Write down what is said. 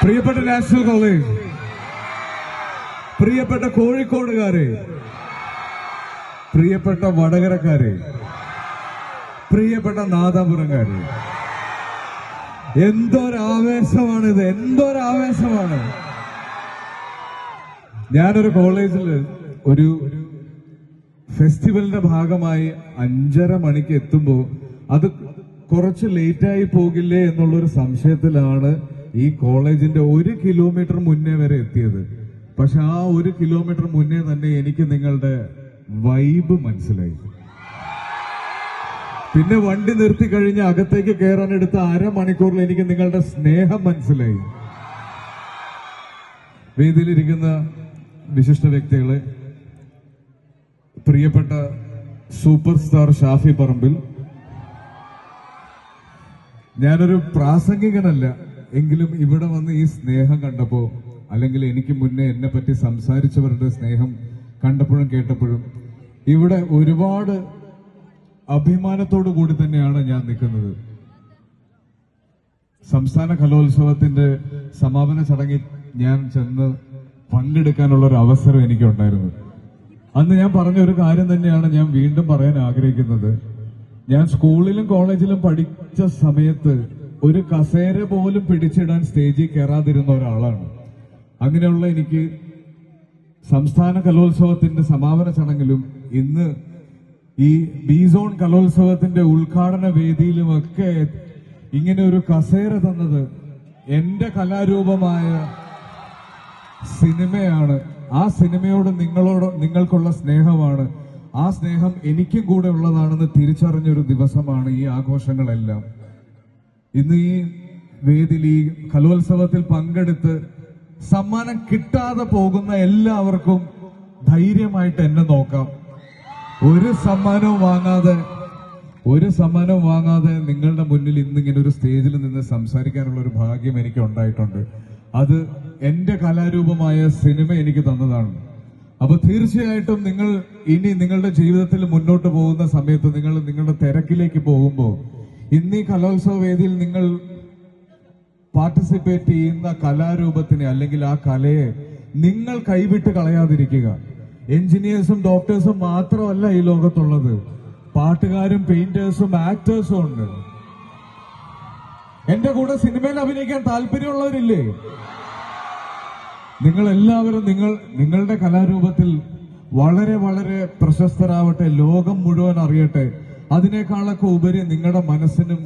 പ്രിയപ്പെട്ട national college, പ്രിയപ്പെട്ട കോഴിക്കോടുകാരെ, പ്രിയപ്പെട്ട വടകരക്കാരെ, പ്രിയപ്പെട്ട നാദാപുരംകാരെ, എന്തൊരാവേശമാണിത്, എന്തൊരാവേശമാണ്. ഞാനൊരു കോളേജിൽ ഒരു ഫെസ്റ്റിവലിന്റെ ഭാഗമായി 5:30 മണിക്ക് എത്തുമ്പോൾ അത് കുറച്ച് ലേറ്റായി പോകില്ലേ എന്നുള്ളൊരു സംശയത്തിലാണ് ഈ കോളേജിന്റെ 1 കിലോമീറ്റർ മുന്നേ വരെ എത്തിയത്. പക്ഷെ ആ 1 കിലോമീറ്റർ മുന്നേ തന്നെ എനിക്ക് നിങ്ങളുടെ വൈബ് മനസ്സിലായി. പിന്നെ വണ്ടി നിർത്തി കഴിഞ്ഞ് അകത്തേക്ക് കയറാൻ എടുത്ത 1/2 മണിക്കൂറിൽ എനിക്ക് നിങ്ങളുടെ സ്നേഹം മനസ്സിലായി. വേദിയിലിരിക്കുന്ന വിശിഷ്ട വ്യക്തികളെ, പ്രിയപ്പെട്ട സൂപ്പർ സ്റ്റാർ ഷാഫി പറമ്പിൽ, ഞാനൊരു പ്രാസംഗികനല്ല, എങ്കിലും ഇവിടെ വന്ന് ഈ സ്നേഹം കണ്ടപ്പോ, അല്ലെങ്കിൽ എനിക്ക് മുന്നേ എന്നെ പറ്റി സംസാരിച്ചവരുടെ സ്നേഹം കണ്ടപ്പോഴും കേട്ടപ്പോഴും ഇവിടെ ഒരുപാട് അഭിമാനത്തോടു കൂടി തന്നെയാണ് ഞാൻ നിൽക്കുന്നത്. സംസ്ഥാന കലോത്സവത്തിന്റെ സമാപന ചടങ്ങിൽ ഞാൻ ചെന്ന് പങ്കെടുക്കാനുള്ള ഒരു അവസരം എനിക്കുണ്ടായിരുന്നു. അന്ന് ഞാൻ പറഞ്ഞ ഒരു കാര്യം തന്നെയാണ് ഞാൻ വീണ്ടും പറയാൻ ആഗ്രഹിക്കുന്നത്. ഞാൻ സ്കൂളിലും കോളേജിലും പഠിച്ച സമയത്ത് ഒരു കസേര പോലും പിടിച്ചിടാൻ സ്റ്റേജിൽ കയറാതിരുന്ന ഒരാളാണ്. അങ്ങനെയുള്ള എനിക്ക് സംസ്ഥാന കലോത്സവത്തിന്റെ സമാപന ചടങ്ങിലും ഇന്ന് ഈ ബി സോൺ കലോത്സവത്തിന്റെ ഉദ്ഘാടന വേദിയിലുമൊക്കെ ഇങ്ങനെ ഒരു കസേര തന്നത് എന്റെ കലാരൂപമായ സിനിമയാണ്. ആ സിനിമയോട് നിങ്ങൾക്കുള്ള സ്നേഹമാണ്. ആ സ്നേഹം എനിക്കും കൂടെ ഉള്ളതാണെന്ന് തിരിച്ചറിഞ്ഞൊരു ദിവസമാണ് ഈ ആഘോഷങ്ങളെല്ലാം. ഇന്ന് ഈ വേദിയിൽ ഈ കലോത്സവത്തിൽ പങ്കെടുത്ത് സമ്മാനം കിട്ടാതെ പോകുന്ന എല്ലാവർക്കും ധൈര്യമായിട്ട് എന്നെ നോക്കാം. ഒരു സമ്മാനവും വാങ്ങാതെ നിങ്ങളുടെ മുന്നിൽ ഇന്നിങ്ങനെ ഒരു സ്റ്റേജിൽ നിന്ന് സംസാരിക്കാനുള്ള ഒരു ഭാഗ്യം എനിക്ക് ഉണ്ടായിട്ടുണ്ട്. അത് എന്റെ കലാരൂപമായ സിനിമ എനിക്ക് തന്നതാണ്. അപ്പൊ തീർച്ചയായിട്ടും നിങ്ങൾ ഇനി നിങ്ങളുടെ ജീവിതത്തിൽ മുന്നോട്ട് പോകുന്ന സമയത്ത് നിങ്ങളുടെ തിരക്കിലേക്ക് പോകുമ്പോൾ ഇന്ന് ഈ കലോത്സവ വേദിയിൽ നിങ്ങൾ പാർട്ടിസിപ്പേറ്റ് ചെയ്യുന്ന കലാരൂപത്തിനെ അല്ലെങ്കിൽ ആ കലയെ നിങ്ങൾ കൈവിട്ട് കളയാതിരിക്കുക. എഞ്ചിനീയേഴ്സും ഡോക്ടേഴ്സും മാത്രമല്ല ഈ ലോകത്തുള്ളത്, പാട്ടുകാരും പെയിന്റേഴ്സും ആക്ടേഴ്സും ഉണ്ട്. എന്റെ കൂടെ സിനിമയിൽ അഭിനയിക്കാൻ താല്പര്യമുള്ളവരില്ലേ? നിങ്ങൾ എല്ലാവരും നിങ്ങളുടെ കലാരൂപത്തിൽ വളരെ വളരെ പ്രശസ്തരാവട്ടെ, ലോകം മുഴുവൻ അറിയട്ടെ. അതിനേക്കാളൊക്കെ ഉപരി നിങ്ങളുടെ മനസ്സിനും